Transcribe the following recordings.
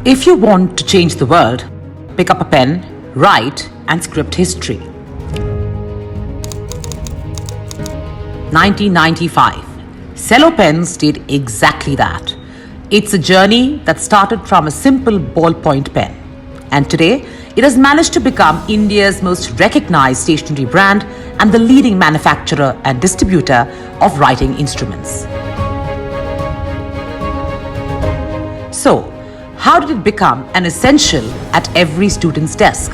If you want to change the world, pick up a pen, write, and script history. 1995. Cello Pens did exactly that. It's a journey that started from a simple ballpoint pen. And today, it has managed to become India's most recognized stationery brand and the leading manufacturer and distributor of writing instruments. So, how did it become an essential at every student's desk?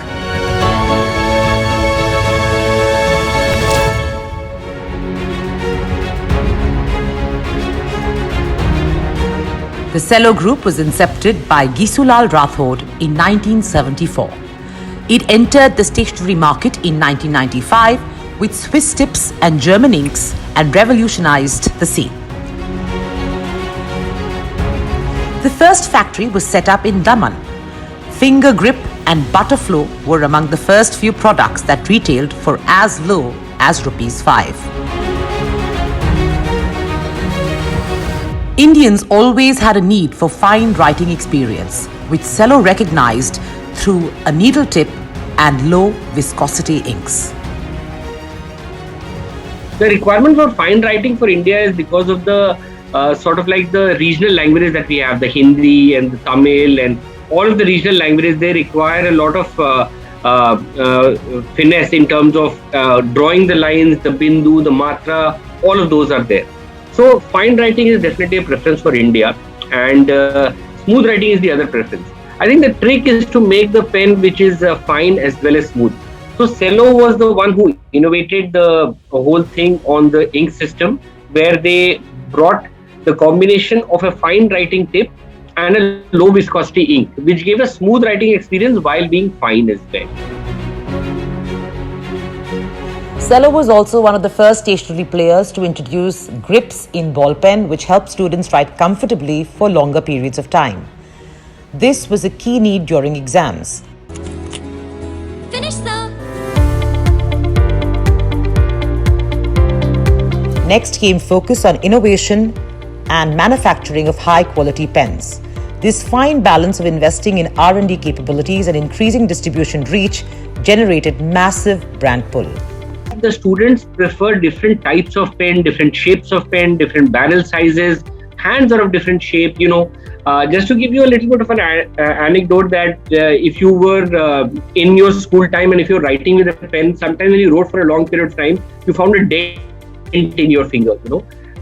The Cello Group was incepted by Ghisulal Rathod in 1974. It entered the stationery market in 1995 with Swiss tips and German inks and revolutionized the scene. The first factory was set up in Daman. Finegrip and Butterflow were among the first few products that retailed for as low as ₹5. Indians always had a need for fine writing experience, which Cello recognized through a needle tip and low viscosity inks. The requirement for fine writing for India is because of the sort of like the regional languages that we have, the Hindi and the Tamil and all of the regional languages. They require a lot of finesse in terms of drawing the lines, the bindu, the matra, all of those are there. So fine writing is definitely a preference for India, and smooth writing is the other preference. I think the trick is to make the pen which is fine as well as smooth. So Cello was the one who innovated the whole thing on the ink system, where they brought the combination of a fine writing tip and a low viscosity ink, which gave a smooth writing experience while being fine as well. Cello was also one of the first stationery players to introduce grips in ball pen, which helped students write comfortably for longer periods of time. This was a key need during exams. Finish, sir. Next came focus on innovation and manufacturing of high-quality pens. This fine balance of investing in R&D capabilities and increasing distribution reach generated massive brand pull. The students prefer different types of pen, different shapes of pen, different barrel sizes, hands are of different shape. Just to give you a little bit of an anecdote that if you were in your school time and if you're writing with a pen, sometimes when you wrote for a long period of time, you found a dent in your finger,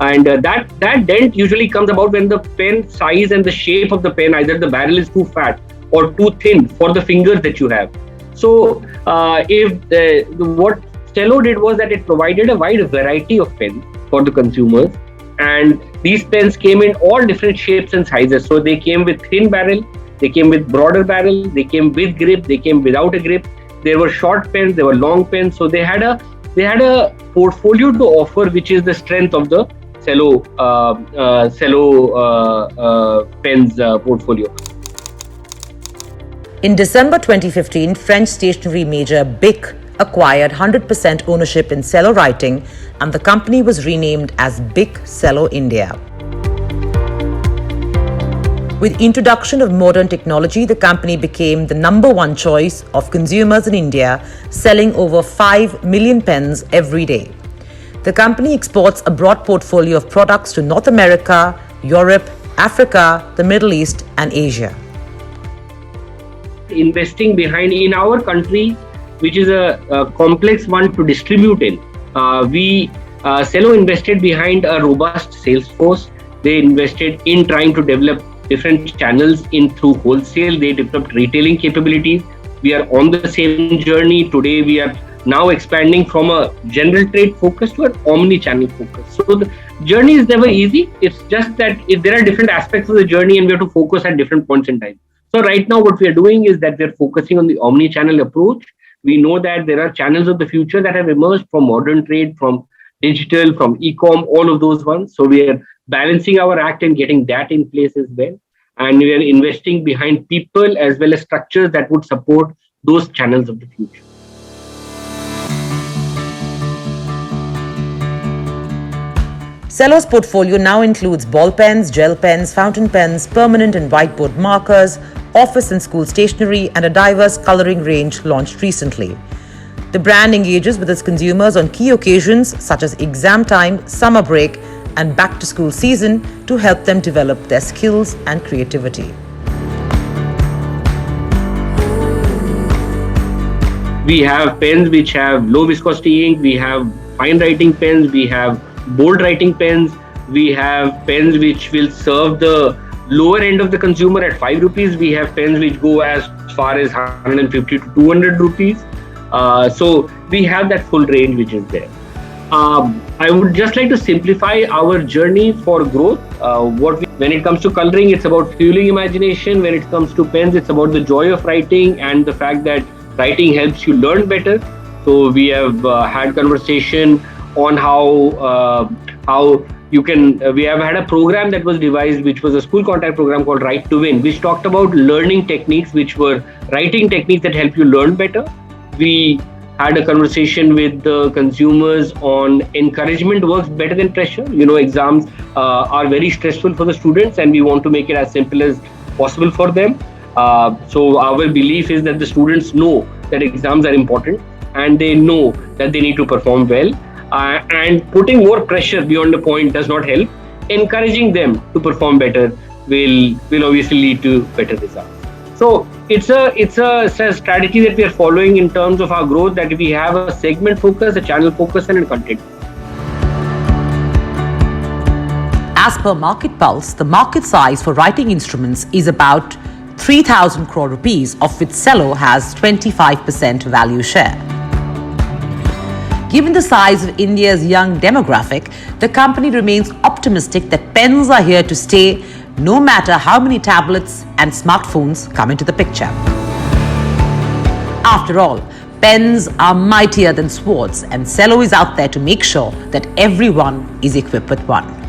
and that dent usually comes about when the pen size and the shape of the pen, either the barrel is too fat or too thin for the fingers that you have. So what Cello did was that it provided a wide variety of pens for the consumers, and these pens came in all different shapes and sizes. So they came with thin barrel, they came with broader barrel, they came with grip, they came without a grip. There were short pens, there were long pens. So they had a portfolio to offer, which is the strength of the Cello Pens portfolio. In December 2015, French stationery major Bic acquired 100% ownership in Cello Writing, and the company was renamed as Bic Cello India. With introduction of modern technology, the company became the #1 choice of consumers in India, selling over 5 million pens every day. The company exports a broad portfolio of products to North America, Europe, Africa, the Middle East, and Asia. Investing behind in our country, which is a complex one to distribute in, Cello invested behind a robust sales force. They invested in trying to develop different channels through wholesale. They developed retailing capabilities. We are on the same journey. Today we are now expanding from a general trade focus to an omni-channel focus. So the journey is never easy. It's just that there are different aspects of the journey and we have to focus at different points in time. So right now what we are doing is that we are focusing on the omni-channel approach. We know that there are channels of the future that have emerged from modern trade, from digital, from e-com, all of those ones. So we are balancing our act and getting that in place as well. And we are investing behind people as well as structures that would support those channels of the future. Cello's portfolio now includes ball pens, gel pens, fountain pens, permanent and whiteboard markers, office and school stationery, and a diverse coloring range launched recently. The brand engages with its consumers on key occasions such as exam time, summer break, and back-to-school season to help them develop their skills and creativity. We have pens which have low viscosity ink, we have fine writing pens, we have bold writing pens, we have pens which will serve the lower end of the consumer at 5 rupees, we have pens which go as far as 150 to 200 rupees. So we have that full range which is there. I would just like to simplify our journey for growth. When it comes to coloring, it's about fueling imagination. When it comes to pens, it's about the joy of writing and the fact that writing helps you learn better. So we have had conversation on how you can. We have had a program that was devised, which was a school contact program called Right to Win, which talked about learning techniques, which were writing techniques that help you learn better. We had a conversation with the consumers on encouragement works better than pressure. Exams are very stressful for the students, and we want to make it as simple as possible for them. So our belief is that the students know that exams are important and they know that they need to perform well. And putting more pressure beyond the point does not help. Encouraging them to perform better will obviously lead to better results. So it's a strategy that we are following in terms of our growth, that we have a segment focus, a channel focus, and a content. As per Market Pulse, the market size for writing instruments is about 3,000 crore rupees, of which Cello has 25% value share. Given the size of India's young demographic, the company remains optimistic that pens are here to stay, no matter how many tablets and smartphones come into the picture. After all, pens are mightier than swords, and Cello is out there to make sure that everyone is equipped with one.